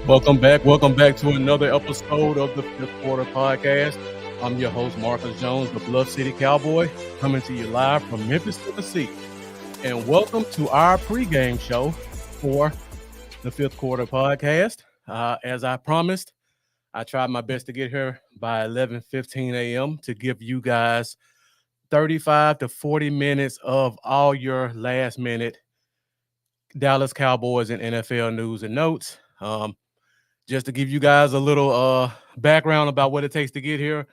Welcome back to another episode of the Fifth Quarter Podcast. I'm your host, Marcus Jones, the Bluff City Cowboy, coming to you live from Memphis, Tennessee. And welcome to our pregame show for the Fifth Quarter Podcast. As I promised, I tried my best to get here by 11:15 a.m. to give you guys 35 to 40 minutes of all your last-minute Dallas Cowboys and NFL news and notes. Just to give you guys a little background about what it takes to get here.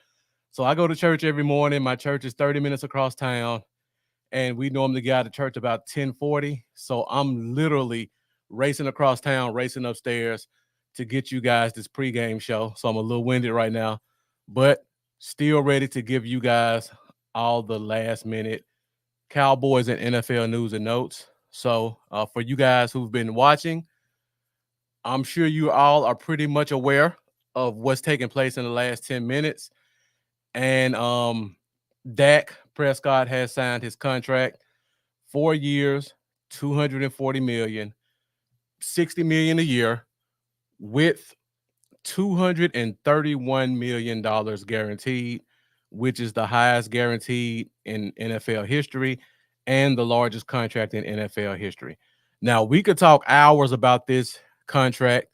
So I go to church every morning. My church is 30 minutes across town, and we normally get out of church about 10:40. So I'm literally racing across town, racing upstairs to get you guys this pregame show. So I'm a little winded right now, but still ready to give you guys all the last minute Cowboys and NFL news and notes. So for you guys who've been watching, I'm sure you all are pretty much aware of what's taking place in the last 10 minutes. And Dak Prescott has signed his contract, 4 years, $240 million, $60 million a year, with $231 million guaranteed, which is the highest guaranteed in NFL history and the largest contract in NFL history. Now, we could talk hours about this contract,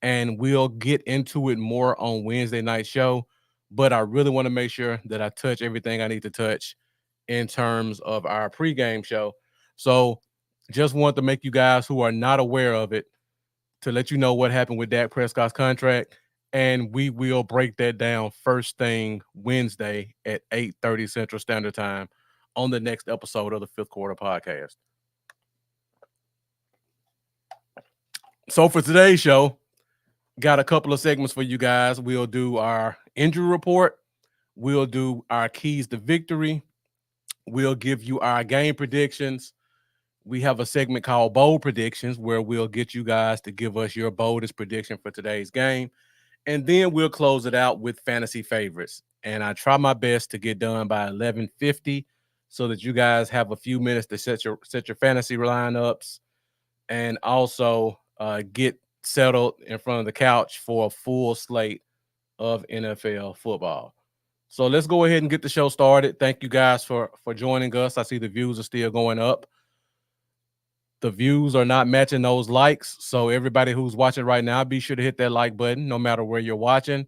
and we'll get into it more on Wednesday night show, but I really want to make sure that I touch everything I need to touch in terms of our pregame show. So just want to make you guys who are not aware of it to let you know what happened with Dak Prescott's contract, and we will break that down first thing Wednesday at 8:30 Central Standard Time on the next episode of the Fifth Quarter Podcast. So for today's show, got a couple of segments for you guys. We'll do our injury report. We'll do our keys to victory. We'll give you our game predictions. We have a segment called Bold Predictions where we'll get you guys to give us your boldest prediction for today's game. And then we'll close it out with fantasy favorites. And I try my best to get done by 11:50 so that you guys have a few minutes to set your fantasy lineups and also get settled in front of the couch for a full slate of NFL football. So let's go ahead and get the show started. Thank you guys for joining us. I see the views are still going up. The views are not matching those likes. So everybody who's watching right now, be sure to hit that like button no matter where you're watching.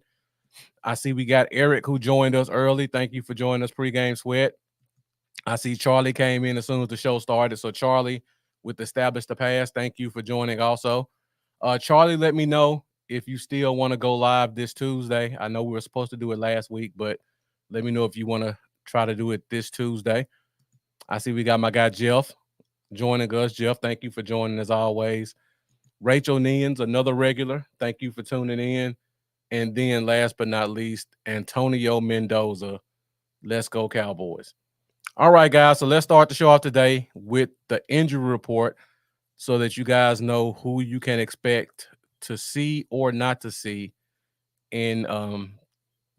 I see we got Eric who joined us early. Thank you for joining us pregame sweat. I see Charlie came in as soon as the show started. So Charlie with Establish the Pass, thank you for joining also. Charlie, let me know if you still want to go live this Tuesday. I know we were supposed to do it last week, but let me know if you want to try to do it this Tuesday. I see we got my guy Jeff joining us. Jeff, thank you for joining as always. Rachel Nians, another regular. Thank you for tuning in. And then last but not least, Antonio Mendoza. Let's go Cowboys. All right, guys. So let's start the show off today with the injury report so that you guys know who you can expect to see or not to see in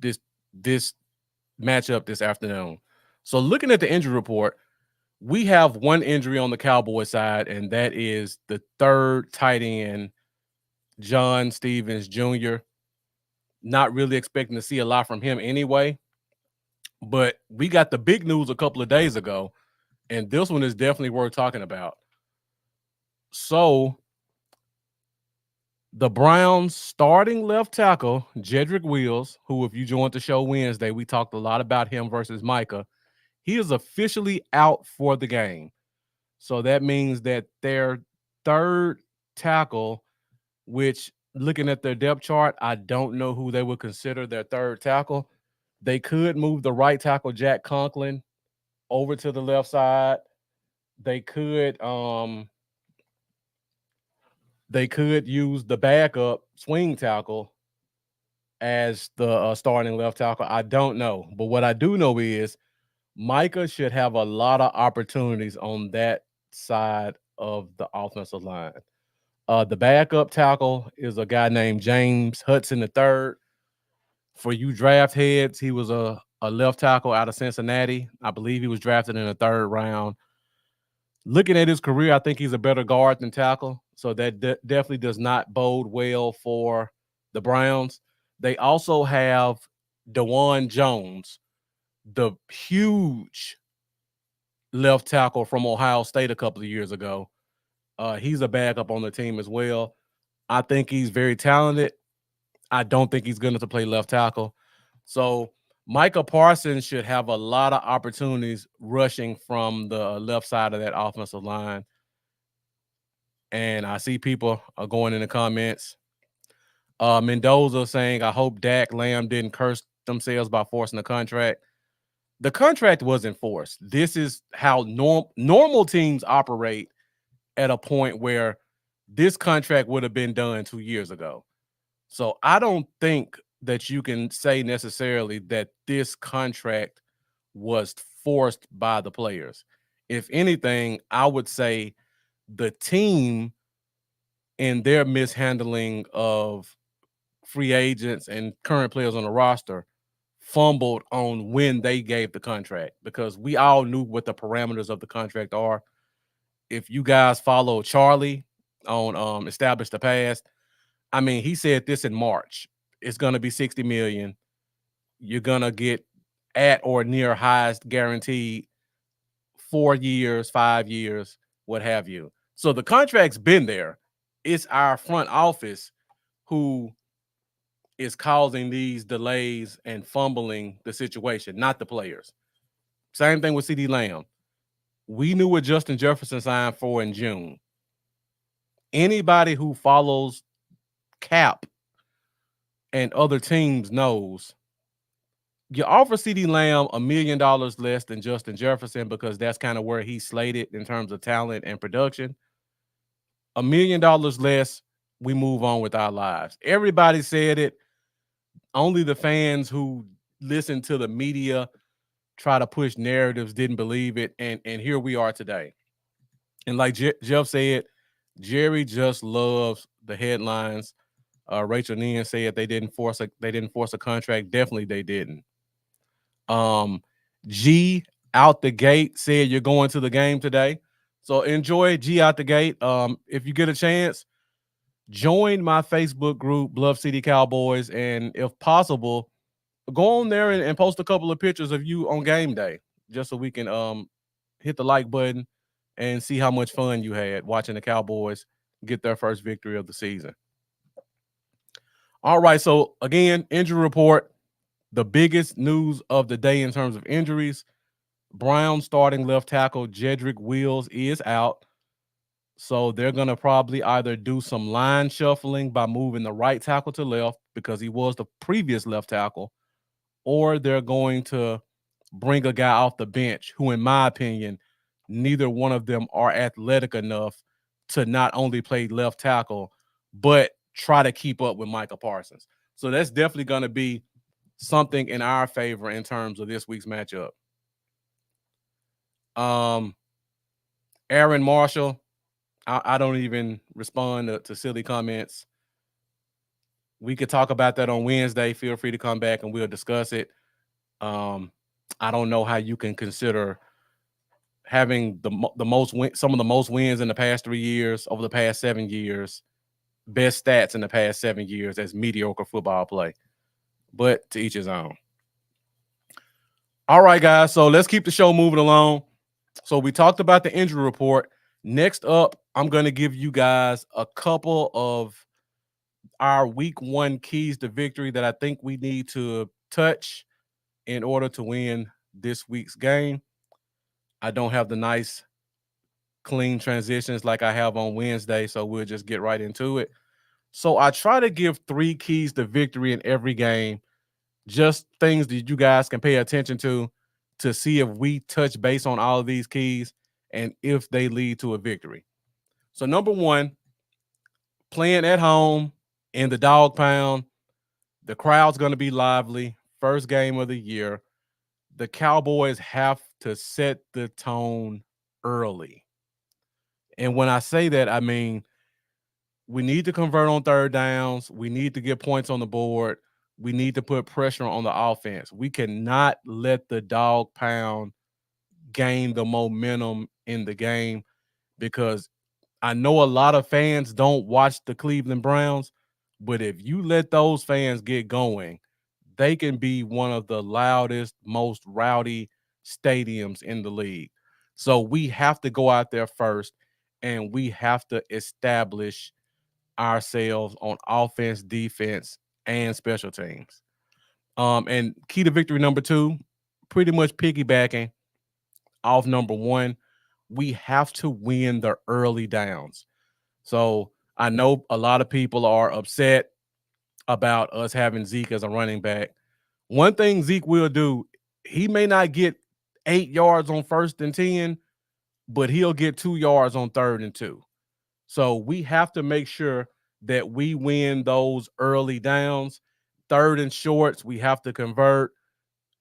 this matchup this afternoon. So looking at the injury report, we have one injury on the Cowboys side, and that is the third tight end, John Stevens Jr. Not really expecting to see a lot from him anyway. But we got the big news a couple of days ago, and this one is definitely worth talking about. So the Browns starting left tackle, Jedrick Wills, who, if you joined the show Wednesday, we talked a lot about him versus Micah. He is officially out for the game. So that means that their third tackle, which looking at their depth chart, I don't know who they would consider their third tackle. They could move the right tackle, Jack Conklin, over to the left side. They could use the backup swing tackle as the starting left tackle. I don't know. But what I do know is Micah should have a lot of opportunities on that side of the offensive line. The backup tackle is a guy named James Hudson III. For you draft heads, he was a left tackle out of Cincinnati. I believe he was drafted in the third round. Looking at his career, I think he's a better guard than tackle. So that definitely does not bode well for the Browns. They also have DeJuan Jones, the huge left tackle from Ohio State a couple of years ago. He's a backup on the team as well. I think he's very talented. I don't think he's good enough to play left tackle. So Micah Parsons should have a lot of opportunities rushing from the left side of that offensive line. And I see people are going in the comments. Mendoza saying, I hope Dak Lamb didn't curse themselves by forcing the contract. The contract wasn't forced. This is how normal teams operate at a point where this contract would have been done 2 years ago. So I don't think that you can say necessarily that this contract was forced by the players. If anything, I would say the team in their mishandling of free agents and current players on the roster fumbled on when they gave the contract, because we all knew what the parameters of the contract are. If you guys follow Charlie on Establish the Past, I mean, he said this in March. It's going to be 60 million. You're going to get at or near highest guaranteed 4 years, 5 years, what have you. So the contract's been there. It's our front office who is causing these delays and fumbling the situation, not the players. Same thing with CD Lamb. We knew what Justin Jefferson signed for in June. Anybody who follows Cap and other teams knows you offer CD Lamb $1 million less than Justin Jefferson because that's kind of where he's slated in terms of talent and production. $1 million less, we move on with our lives. Everybody said it. Only the fans who listen to the media try to push narratives didn't believe it, and here we are today. And like Jeff said, Jerry just loves the headlines. Rachel Nien said they didn't force a contract. Definitely they didn't. G out the gate said you're going to the game today. So enjoy G out the gate. If you get a chance, join my Facebook group, Bluff City Cowboys, and if possible, go on there and post a couple of pictures of you on game day, just so we can hit the like button and see how much fun you had watching the Cowboys get their first victory of the season. All right, so again, injury report. The biggest news of the day in terms of injuries: Brown starting left tackle Jedrick Wills is out. So they're going to probably either do some line shuffling by moving the right tackle to left because he was the previous left tackle, or they're going to bring a guy off the bench who, in my opinion, neither one of them are athletic enough to not only play left tackle, but try to keep up with Micah Parsons. So that's definitely going to be something in our favor in terms of this week's matchup. Aaron Marshall, I don't even respond to silly comments. We could talk about that on Wednesday. Feel free to come back and we'll discuss it. I don't know how you can consider having some of the most wins in the past 3 years, over the past 7 years, best stats in the past 7 years as mediocre football play. But to each his own. All right, guys. So let's keep the show moving along. So we talked about the injury report. Next up, I'm going to give you guys a couple of our week 1 keys to victory that I think we need to touch in order to win this week's game. I don't have the nice, clean transitions like I have on Wednesday, so we'll just get right into it. So I try to give 3 keys to victory in every game, just things that you guys can pay attention to see if we touch base on all of these keys and if they lead to a victory. So number 1, playing at home in the dog pound. The crowd's going to be lively. First game of the year. The Cowboys have to set the tone early. And when I say that, I mean, we need to convert on third downs. We need to get points on the board. We need to put pressure on the offense. We cannot let the dog pound gain the momentum in the game. because I know a lot of fans don't watch the Cleveland Browns, but if you let those fans get going, they can be one of the loudest, most rowdy stadiums in the league. So we have to go out there first and we have to establish ourselves on offense, defense, and special teams. And key to victory number two, pretty much piggybacking off number one, we have to win the early downs. So I know a lot of people are upset about us having Zeke as a running back. One thing Zeke will do, he may not get 8 yards on 1st and 10, but he'll get 2 yards on 3rd and 2. So we have to make sure that we win those early downs. 3rd and shorts, we have to convert.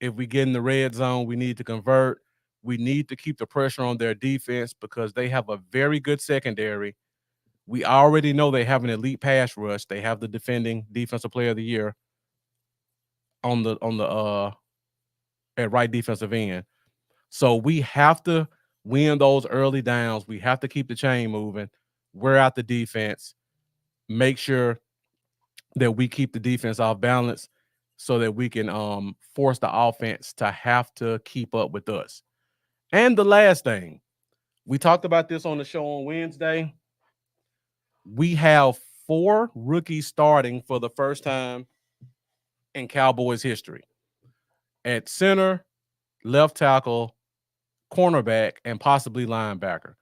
If we get in the red zone, we need to convert. We need to keep the pressure on their defense because they have a very good secondary. We already know they have an elite pass rush. They have the defending defensive player of the year on the at right defensive end. So we have to win those early downs. We have to keep the chain moving. Wear out the defense. Make sure that we keep the defense off balance so that we can force the offense to have to keep up with us. And the last thing, we talked about this on the show on Wednesday. We have 4 rookies starting for the first time in Cowboys history at center, left tackle, cornerback, and possibly linebacker.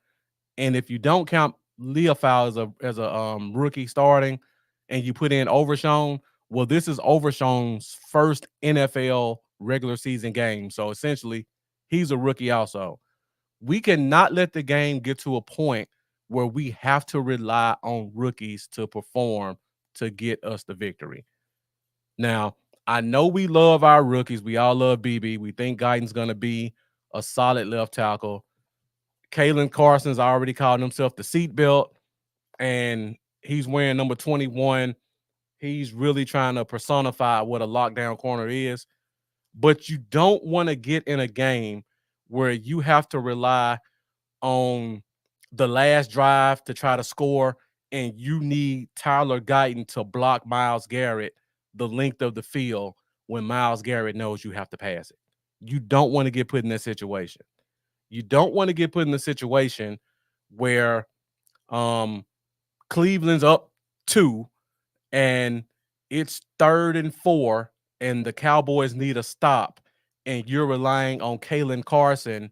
And if you don't count Leofau as a rookie starting, and you put in Overshown, well, this is Overshown's first NFL regular season game. So essentially, he's a rookie also. We cannot let the game get to a point where we have to rely on rookies to perform to get us the victory. Now, I know we love our rookies. We all love BB. We think Guyton's going to be a solid left tackle. Kalen Carson's already called himself the seatbelt, and he's wearing number 21. He's really trying to personify what a lockdown corner is. But you don't want to get in a game where you have to rely on the last drive to try to score, and you need Tyler Guyton to block Myles Garrett the length of the field when Myles Garrett knows you have to pass it. You don't want to get put in that situation. You don't want to get put in a situation where Cleveland's up 2 and it's 3rd and 4 and the Cowboys need a stop and you're relying on Kalen Carson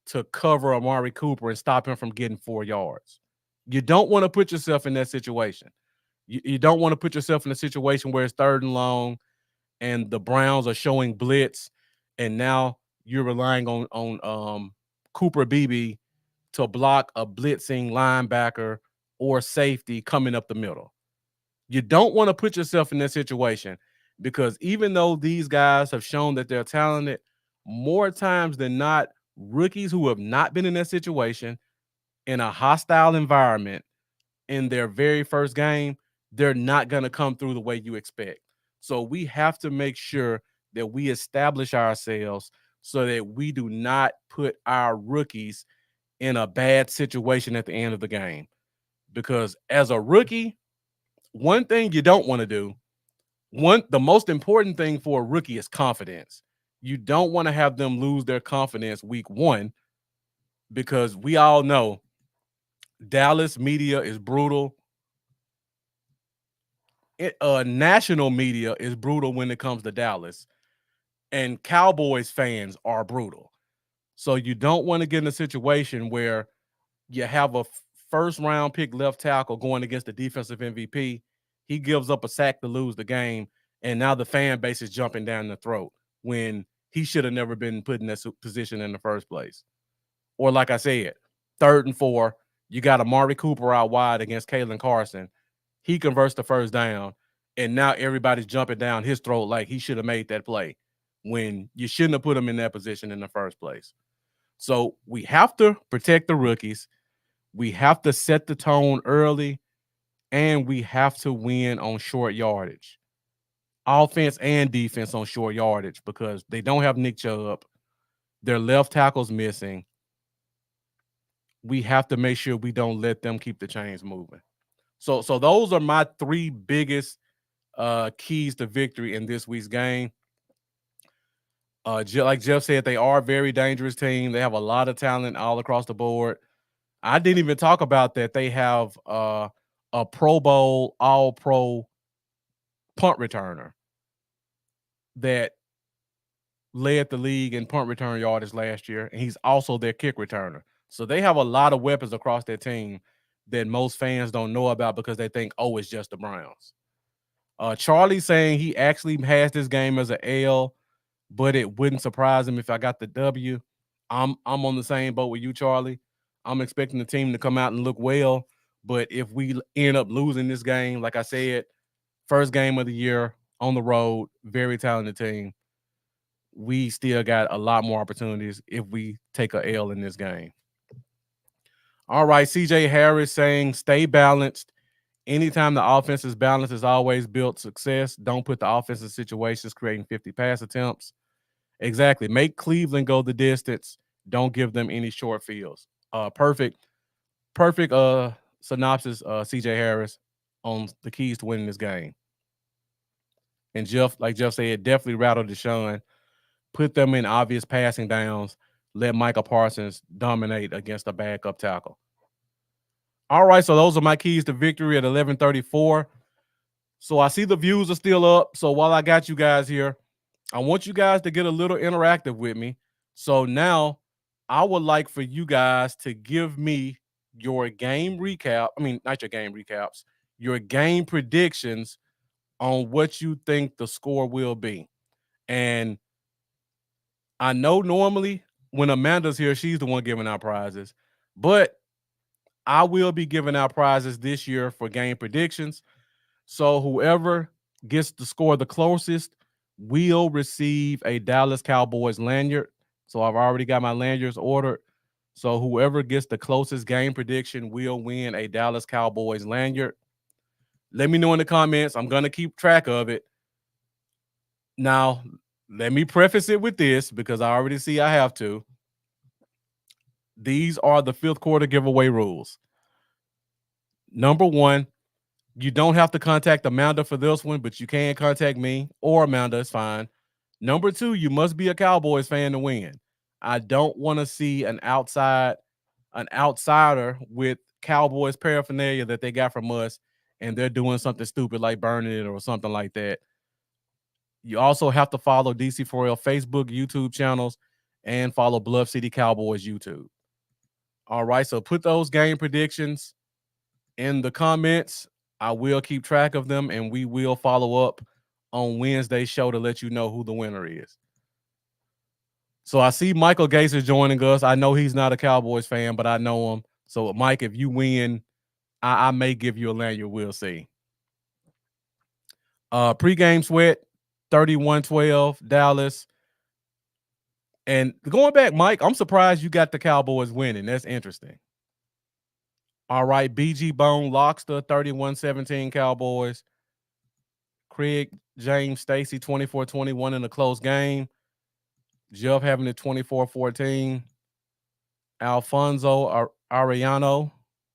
to cover Amari Cooper and stop him from getting 4 yards. You don't want to put yourself in that situation. You don't want to put yourself in a situation where it's 3rd and long and the Browns are showing blitz, and now you're relying on Cooper Beebe to block a blitzing linebacker or safety coming up the middle. You don't want to put yourself in that situation because even though these guys have shown that they're talented, more times than not, rookies who have not been in that situation in a hostile environment in their very first game, they're not going to come through the way you expect. So we have to make sure that we establish ourselves so that we do not put our rookies in a bad situation at the end of the game. Because as a rookie, one thing you don't want to do, the most important thing for a rookie is confidence. You don't want to have them lose their confidence week 1 because we all know Dallas media is brutal. National media is brutal when it comes to Dallas, and Cowboys fans are brutal. So you don't want to get in a situation where you have a first round pick left tackle going against the defensive MVP. He gives up a sack to lose the game, and now the fan base is jumping down the throat when he should have never been put in that position in the first place. Or like I said, 3rd and 4, you got Amari Cooper out wide against Kalen Carson. He converts the first down, and now everybody's jumping down his throat like he should have made that play when you shouldn't have put him in that position in the first place. So we have to protect the rookies. We have to set the tone early, and we have to win on short yardage. Offense and defense on short yardage because they don't have Nick Chubb. Their left tackle's missing. we have to make sure we don't let them keep the chains moving. So those are my three biggest keys to victory in this week's game. Like Jeff said, they are a very dangerous team. They have a lot of talent all across the board. I didn't even talk about that. They have a Pro Bowl, All Pro punt returner that led the league in punt return yardage last year, and he's also their kick returner. So they have a lot of weapons across their team that most fans don't know about because they think, oh, it's just the Browns. Charlie saying he actually has this game as an L, but it wouldn't surprise him if I got the W. I'm on the same boat with you, Charlie. I'm expecting the team to come out and look well, but if we end up losing this game, like I said, first game of the year on the road, very talented team. We still got a lot more opportunities if we take a L in this game. All right, CJ Harris saying stay balanced. Anytime the offense is balanced, is always built success. Don't put the offense in situations creating 50 pass attempts. Exactly. Make Cleveland go the distance. Don't give them any short fields. Perfect synopsis, CJ Harris, on the keys to winning this game. And Jeff, like Jeff said, definitely rattle Deshaun. Put them in obvious passing downs. Let Micah Parsons dominate against a backup tackle. All right, so those are my keys to victory at 11:34. So I see the views are still up. So while I got you guys here, I want you guys to get a little interactive with me. So now I would like for you guys to give me your game recap. I mean, not your game recaps, your game predictions on what you think the score will be. And I know normally when Amanda's here, she's the one giving out prizes, but I will be giving out prizes this year for game predictions. So whoever gets the score the closest will receive a Dallas Cowboys lanyard. So I've already got my lanyards ordered. So whoever gets the closest game prediction will win a Dallas Cowboys lanyard. Let me know in the comments. I'm going to keep track of it. Now, let me preface it with this because I already see I have to. These are the fifth quarter giveaway rules. Number one, you don't have to contact Amanda for this one, but you can contact me or Amanda. It's fine. Number two, you must be a Cowboys fan to win. I don't want to see an outsider with Cowboys paraphernalia that they got from us, and they're doing something stupid like burning it or something like that. You also have to follow DC4L Facebook, YouTube channels, and follow Bluff City Cowboys YouTube. All right, so put those game predictions in the comments. I will keep track of them, and we will follow up on Wednesday's show to let you know who the winner is. So I see Michael Gates is joining us. I know he's not a Cowboys fan, but I know him. So, Mike, if you win, I may give you a lanyard. We'll see. Pre-game sweat, 31-12, Dallas. And going back, Mike, I'm surprised you got the Cowboys winning. That's interesting. All right, BG Bone Lockster, 31-17 Cowboys. Craig James Stacy, 24-21 in a close game. Jeff having it 24-14. Alfonso Ariano,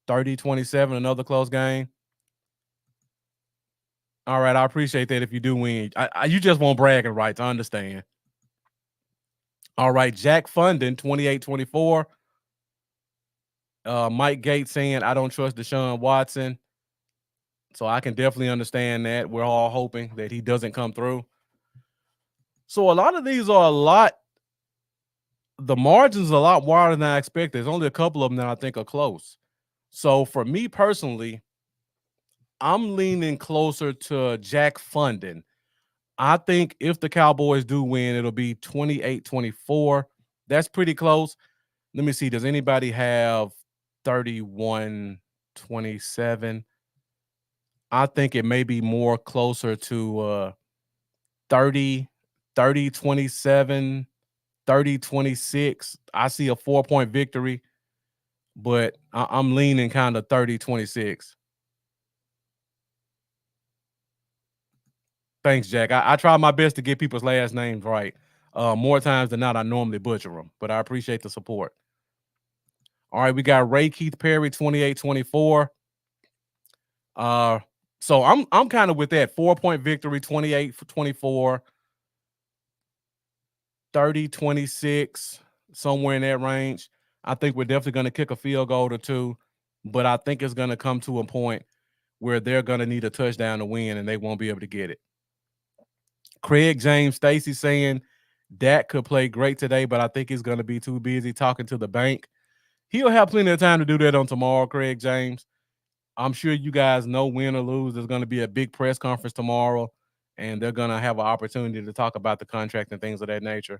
30-27, another close game. All right, I appreciate that if you do win. You just want bragging rights, I understand. All right, Jack Fundin, 28-24. Mike Gates saying, I don't trust Deshaun Watson. So I can definitely understand that. We're all hoping that he doesn't come through. So a lot of these are the margins are a lot wider than I expected. There's only a couple of them that I think are close. So for me personally, I'm leaning closer to Jack Fundin. I think if the Cowboys do win, it'll be 28-24. That's pretty close. Let me see. Does anybody have 31-27? I think it may be more closer to 30-27, 30-26. I see a 4-point victory, but I'm leaning kind of 30-26. Thanks, Jack. I try my best to get people's last names right. More times than not, I normally butcher them, but I appreciate the support. All right, we got Ray Keith Perry, 28-24. So I'm kind of with that 4-point victory, 28-24, 30-26, somewhere in that range. I think we're definitely going to kick a field goal or two, but I think it's going to come to a point where they're going to need a touchdown to win and they won't be able to get it. Craig James Stacy saying Dak could play great today, but I think he's going to be too busy talking to the bank. He'll have plenty of time to do that on tomorrow, Craig James. I'm sure you guys know, win or lose, there's going to be a big press conference tomorrow, and they're going to have an opportunity to talk about the contract and things of that nature.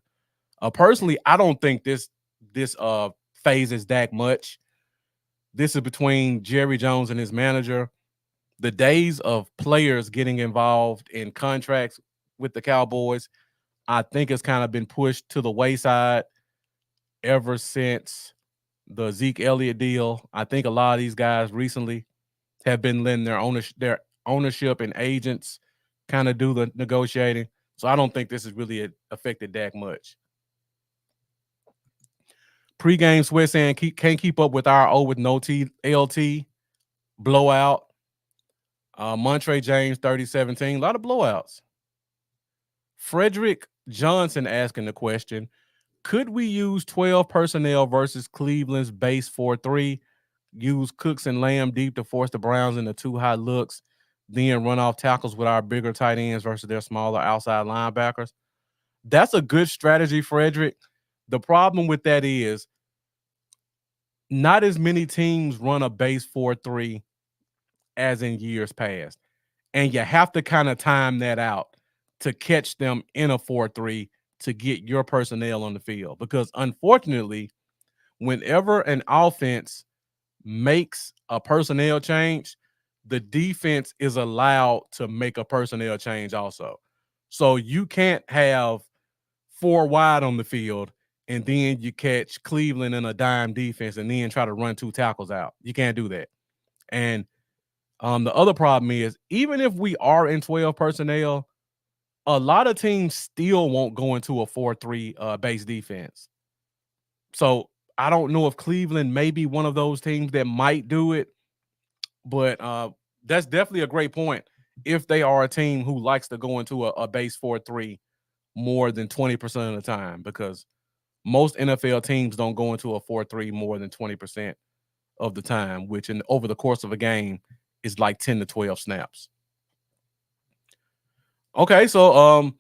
Personally, I don't think this phases Dak much. This is between Jerry Jones and his manager. The days of players getting involved in contracts with the Cowboys, I think it's kind of been pushed to the wayside ever since the Zeke Elliott deal. I think a lot of these guys recently have been letting their ownership and agents kind of do the negotiating. So I don't think this has really affected Dak much. Pre-game sweat saying can't keep up with our O with no LT blowout. Montre James 30-17. A lot of blowouts. Frederick Johnson asking the question, could we use 12 personnel versus Cleveland's base 4-3? Use Cooks and Lamb deep to force the Browns into two high looks, then run off tackles with our bigger tight ends versus their smaller outside linebackers. That's a good strategy, Frederick. The problem with that is not as many teams run a base 4-3 as in years past. And you have to kind of time that out to catch them in a 4-3 to get your personnel on the field. Because unfortunately, whenever an offense makes a personnel change, the defense is allowed to make a personnel change also. So you can't have 4 wide on the field and then you catch Cleveland in a dime defense and then try to run 2 tackles out. You can't do that. And the other problem is, even if we are in 12 personnel, a lot of teams still won't go into a 4-3 base defense. So I don't know if Cleveland may be one of those teams that might do it, but that's definitely a great point if they are a team who likes to go into a base 4-3 more than 20% of the time, because most NFL teams don't go into a 4-3 more than 20% of the time, which over the course of a game is like 10 to 12 snaps. Okay, so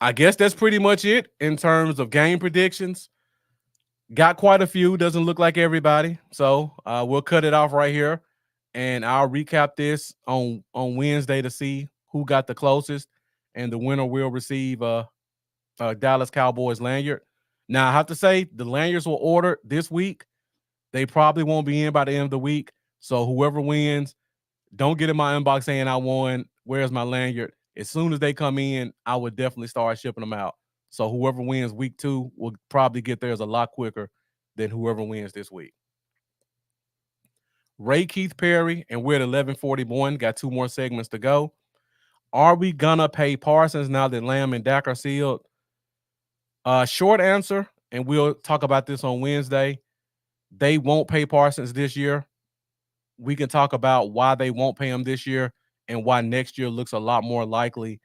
I guess that's pretty much it in terms of game predictions. Got quite a few. Doesn't look like everybody. So we'll cut it off right here, and I'll recap this on Wednesday to see who got the closest, and the winner will receive a Dallas Cowboys lanyard. Now, I have to say, the lanyards were ordered this week. They probably won't be in by the end of the week. So whoever wins, don't get in my inbox saying I won, where's my lanyard? As soon as they come in, I would definitely start shipping them out. So whoever wins week 2 will probably get theirs a lot quicker than whoever wins this week. Ray Keith Perry, and we're at 11:41. Got 2 more segments to go. Are we gonna pay Parsons now that Lamb and Dak are sealed? Short answer, and we'll talk about this on Wednesday. They won't pay Parsons this year. We can talk about why they won't pay him this year and why next year looks a lot more likely,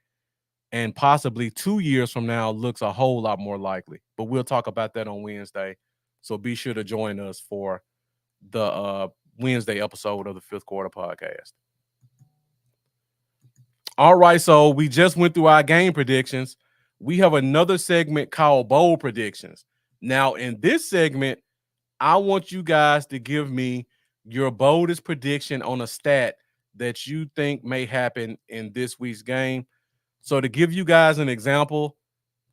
and possibly 2 years from now looks a whole lot more likely. But we'll talk about that on Wednesday. So be sure to join us for the Wednesday episode of the Fifth Quarter Podcast. All right, so we just went through our game predictions. We have another segment called Bowl Predictions. Now, in this segment, I want you guys to give me your boldest prediction on a stat that you think may happen in this week's game. So to give you guys an example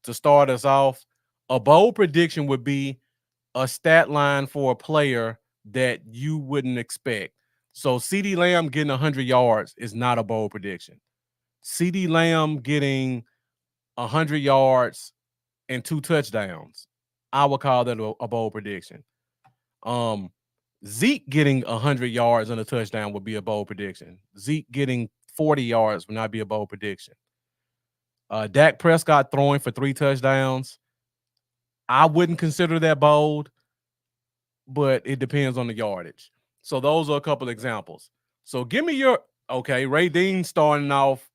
to start us off, a bold prediction would be a stat line for a player that you wouldn't expect. So CeeDee Lamb getting 100 yards is not a bold prediction. CeeDee Lamb getting 100 yards and 2 touchdowns, I would call that a bold prediction. Zeke getting 100 yards and a touchdown would be a bold prediction. Zeke getting 40 yards would not be a bold prediction. Dak Prescott throwing for 3 touchdowns, I wouldn't consider that bold. but it depends on the yardage. So those are a couple examples. So give me your Ray Dean starting off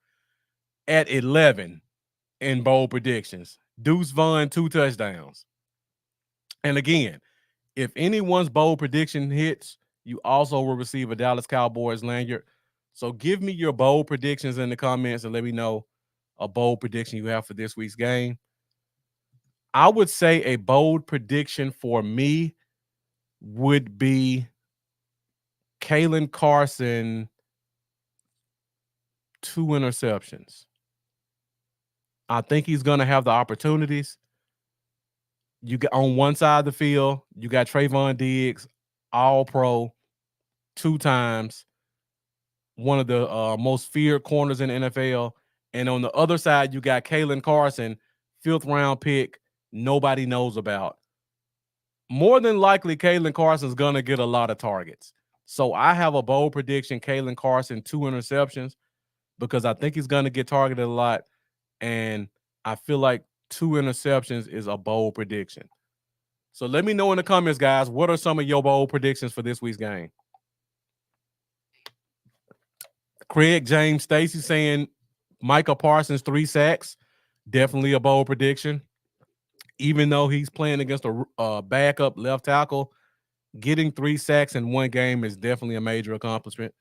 at 11 in bold predictions. Deuce Vaughn 2 touchdowns. And again, if anyone's bold prediction hits, you also will receive a Dallas Cowboys lanyard. So give me your bold predictions in the comments and let me know a bold prediction you have for this week's game. I would say a bold prediction for me would be Kalen Carson 2 interceptions. I think he's going to have the opportunities. You get on one side of the field, you got Trayvon Diggs, all pro 2 times, one of the most feared corners in the NFL. And on the other side, you got Kalen Carson, 5th round pick, nobody knows about. More than likely, Kalen Carson's going to get a lot of targets. So I have a bold prediction, Kalen Carson, 2 interceptions, because I think he's going to get targeted a lot. And I feel like 2 interceptions is a bold prediction. So let me know in the comments, guys, what are some of your bold predictions for this week's game? Craig James Stacy saying Micah Parsons 3 sacks. Definitely a bold prediction. Even though he's playing against a backup left tackle, getting 3 sacks in one game is definitely a major accomplishment.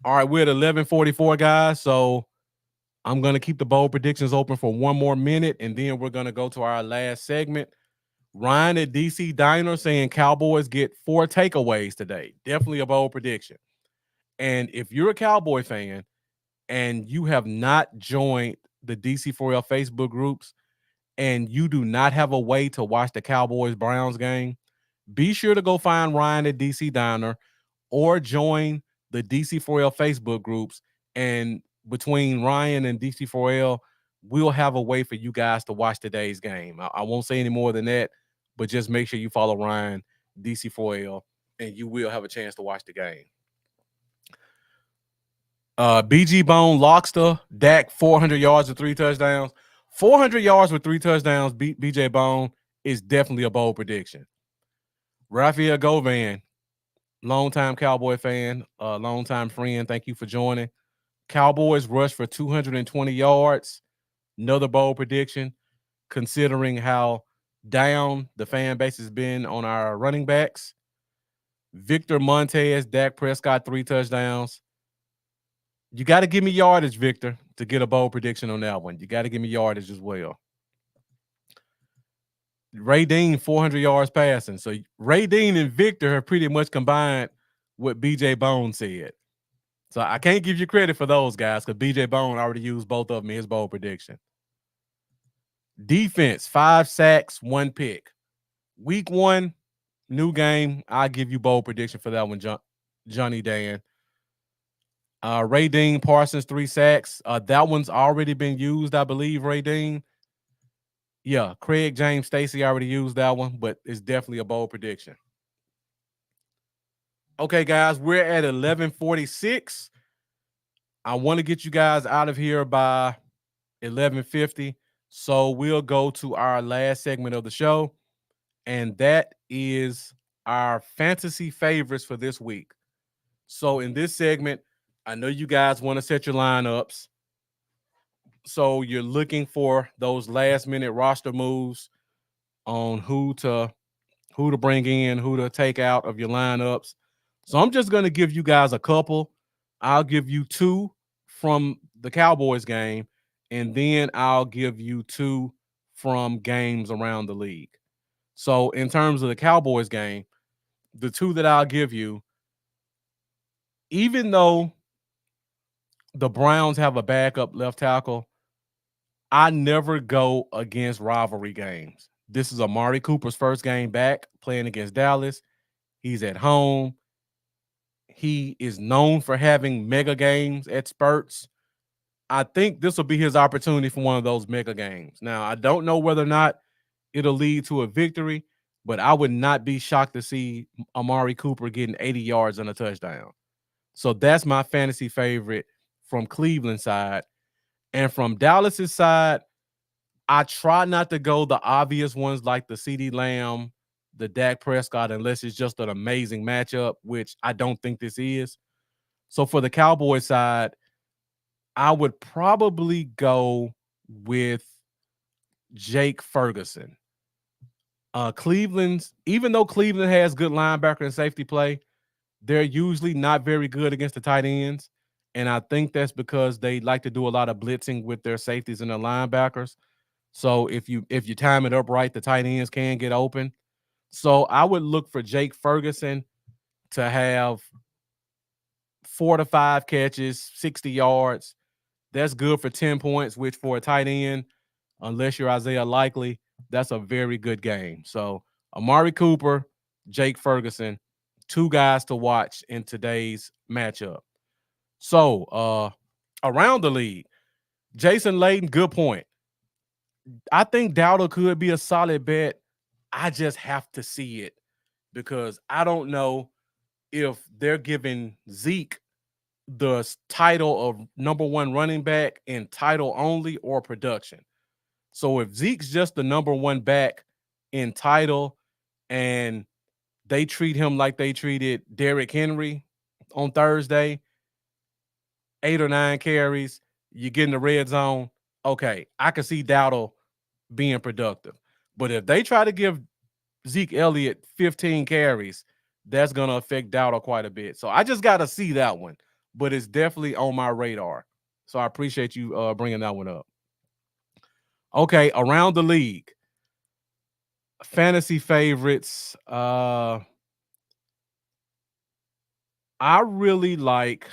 All right, we're at 11:44, guys. So I'm going to keep the bold predictions open for one more minute, and then we're going to go to our last segment. Ryan at DC Diner saying Cowboys get 4 takeaways today. Definitely a bold prediction. And if you're a Cowboy fan and you have not joined the DC4L Facebook groups and you do not have a way to watch the Cowboys-Browns game, be sure to go find Ryan at DC Diner or join the DC4L Facebook groups. And between Ryan and DC4L, we'll have a way for you guys to watch today's game. I won't say any more than that, but just make sure you follow Ryan, DC4L, and you will have a chance to watch the game. BG Bone Lockster, Dak 400 yards with 3 touchdowns. 400 yards with 3 touchdowns, BJ Bone is definitely a bold prediction. Raphael Govan, longtime Cowboy fan, longtime friend, thank you for joining. Cowboys rush for 220 yards. Another bold prediction, considering how down the fan base has been on our running backs. Victor Montez, Dak Prescott, 3 touchdowns. You got to give me yardage, Victor, to get a bold prediction on that one. You got to give me yardage as well. Ray Dean, 400 yards passing. So Ray Dean and Victor have pretty much combined what BJ Bone said. So I can't give you credit for those guys because BJ Bone already used both of them in his bold prediction. Defense, 5 sacks, 1 pick. Week 1, new game. I'll give you bold prediction for that one, Johnny Dan. Ray Dean, Parsons, 3 sacks. That one's already been used, I believe, Ray Dean. Yeah, Craig James Stacy already used that one, but it's definitely a bold prediction. Okay, guys, we're at 11:46. I want to get you guys out of here by 11:50. So we'll go to our last segment of the show, and that is our fantasy favorites for this week. So in this segment, I know you guys want to set your lineups. So you're looking for those last minute roster moves on who to bring in, who to take out of your lineups. So I'm just going to give you guys a couple. I'll give you 2 from the Cowboys game, and then I'll give you 2 from games around the league. So in terms of the Cowboys game, the 2 that I'll give you, even though the Browns have a backup left tackle, I never go against rivalry games. This is Amari Cooper's first game back playing against Dallas. He's at home. He is known for having mega games at spurts. I think this will be his opportunity for one of those mega games. Now, I don't know whether or not it'll lead to a victory, but I would not be shocked to see Amari Cooper getting 80 yards and a touchdown. So that's my fantasy favorite from Cleveland side. And from Dallas's side, I try not to go the obvious ones like the CeeDee Lamb the Dak Prescott unless it's just an amazing matchup, which I don't think this is. So for the Cowboys side, I would probably go with Jake Ferguson. Cleveland's, even though Cleveland has good linebacker and safety play, they're usually not very good against the tight ends. And I think that's because they like to do a lot of blitzing with their safeties and their linebackers. So if you time it up right, the tight ends can get open. So I would look for Jake Ferguson to have 4 to 5 catches, 60 yards. That's good for 10 points, which for a tight end, unless you're Isaiah Likely, that's a very good game. So Amari Cooper, Jake Ferguson, two guys to watch in today's matchup. So around the league, Jason Layton, good point. I think Dowdle could be a solid bet. I just have to see it because I don't know if they're giving Zeke the title of number one running back in title only or production. So if Zeke's just the number one back in title and they treat him like they treated Derrick Henry on Thursday, 8 or 9 carries, you get in the red zone. Okay, I can see Dowdle being productive. But if they try to give Zeke Elliott 15 carries, that's going to affect Dowdle quite a bit. So I just got to see that one, but it's definitely on my radar. So I appreciate you bringing that one up. Okay, around the league, fantasy favorites. I really like,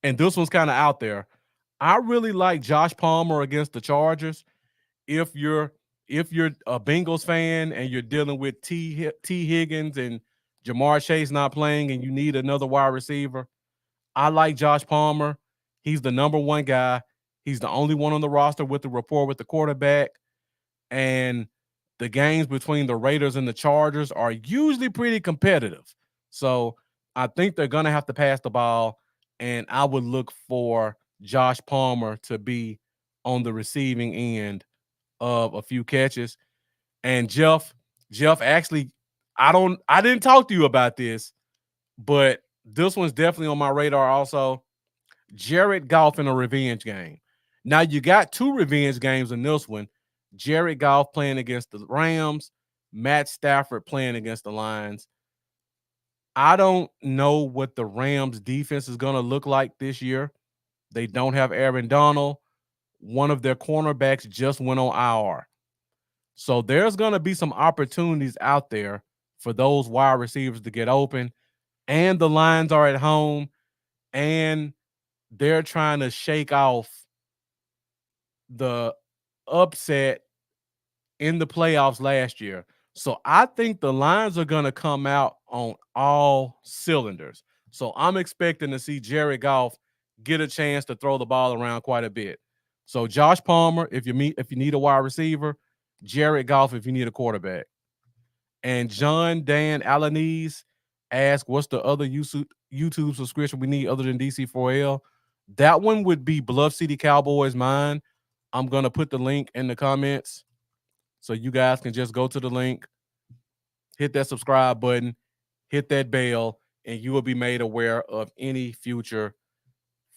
and this one's kind of out there. I really like Josh Palmer against the Chargers. If you're a Bengals fan and you're dealing with T Higgins and Jamar Chase not playing and you need another wide receiver, I like Josh Palmer. He's the number one guy. He's the only one on the roster with the rapport with the quarterback. And the games between the Raiders and the Chargers are usually pretty competitive. So I think they're going to have to pass the ball. And I would look for Josh Palmer to be on the receiving end of a few catches. And Jeff actually, I didn't talk to you about this, but this one's definitely on my radar also. Jared Goff in a revenge game. Now you got 2 revenge games in this one. Jared Goff playing against the Rams, Matt Stafford playing against the Lions. I don't know what the Rams defense is going to look like this year. They don't have Aaron Donald. One of their cornerbacks just went on IR. So there's going to be some opportunities out there for those wide receivers to get open. And the Lions are at home, and they're trying to shake off the upset in the playoffs last year. So I think the Lions are going to come out on all cylinders. So I'm expecting to see Jared Goff get a chance to throw the ball around quite a bit. So Josh Palmer, if you need a wide receiver, Jared Goff if you need a quarterback. And John Dan Alanese asked, what's the other YouTube subscription we need other than DC4L? That one would be Bluff City Cowboys mine. I'm going to put the link in the comments so you guys can just go to the link, hit that subscribe button, hit that bell, and you will be made aware of any future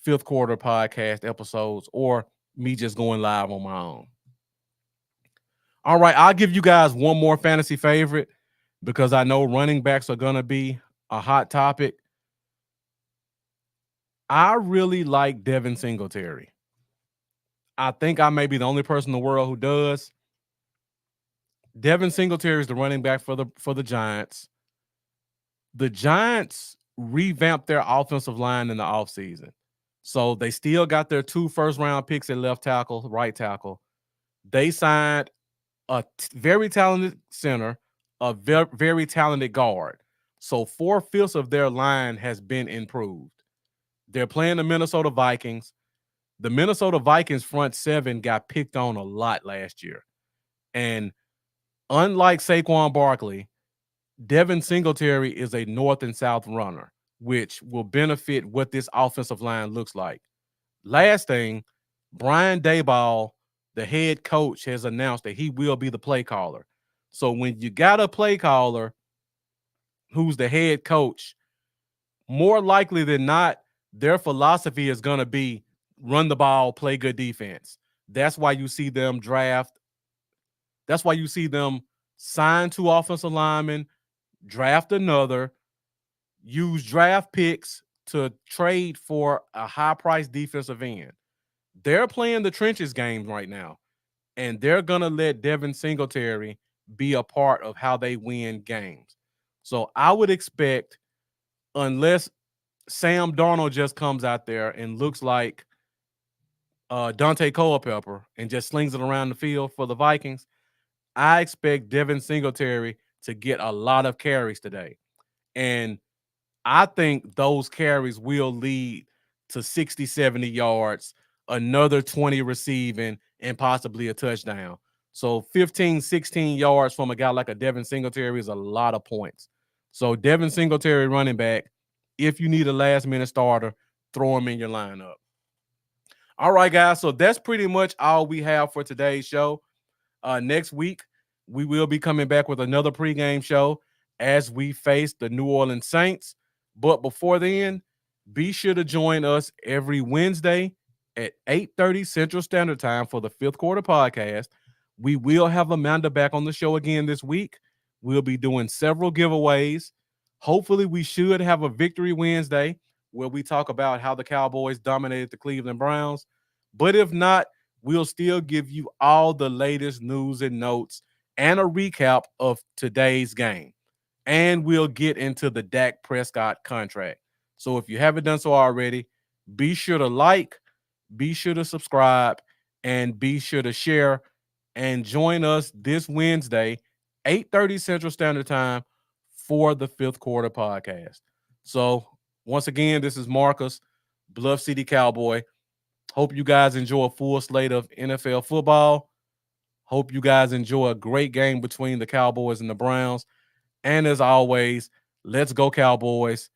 fifth quarter podcast episodes or me just going live on my own. All right, I'll give you guys one more fantasy favorite because I know running backs are going to be a hot topic. I really like Devin Singletary. I think I may be the only person in the world who does. Devin Singletary is the running back for the Giants. The Giants revamped their offensive line in the offseason. So they still got their 2 first-round picks at left tackle, right tackle. They signed a very talented center, a very talented guard. So 4/5 of their line has been improved. They're playing the Minnesota Vikings. The Minnesota Vikings front 7 got picked on a lot last year. And unlike Saquon Barkley, Devin Singletary is a north and south runner, which will benefit what this offensive line looks like. Last thing, Brian Daboll, the head coach, has announced that he will be the play caller. So when you got a play caller who's the head coach, more likely than not, their philosophy is going to be run the ball, play good defense. That's why you see them draft. That's why you see them sign 2 offensive linemen, draft another, use draft picks to trade for a high-priced defensive end. They're playing the trenches game right now, and they're going to let Devin Singletary be a part of how they win games. So I would expect, unless Sam Darnold just comes out there and looks like Dante Culpepper and just slings it around the field for the Vikings, I expect Devin Singletary to get a lot of carries today. And I think those carries will lead to 60, 70 yards, another 20 receiving, and possibly a touchdown. So 15, 16 yards from a guy like a Devin Singletary is a lot of points. So Devin Singletary running back, if you need a last-minute starter, throw him in your lineup. All right, guys. So that's pretty much all we have for today's show. Next week, we will be coming back with another pregame show as we face the New Orleans Saints. But before then, be sure to join us every Wednesday at 8:30 Central Standard Time for the Fifth Quarter Podcast. We will have Amanda back on the show again this week. We'll be doing several giveaways. Hopefully, we should have a Victory Wednesday where we talk about how the Cowboys dominated the Cleveland Browns. But if not, we'll still give you all the latest news and notes and a recap of today's game. And we'll get into the Dak Prescott contract. So if you haven't done so already, be sure to like, be sure to subscribe, and be sure to share. And join us this Wednesday, 8:30 Central Standard Time, for the Fifth Quarter Podcast. So once again, this is Marcus, Bluff City Cowboy. Hope you guys enjoy a full slate of NFL football. Hope you guys enjoy a great game between the Cowboys and the Browns. And as always, let's go Cowboys.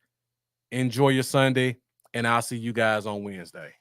Enjoy your Sunday, and I'll see you guys on Wednesday.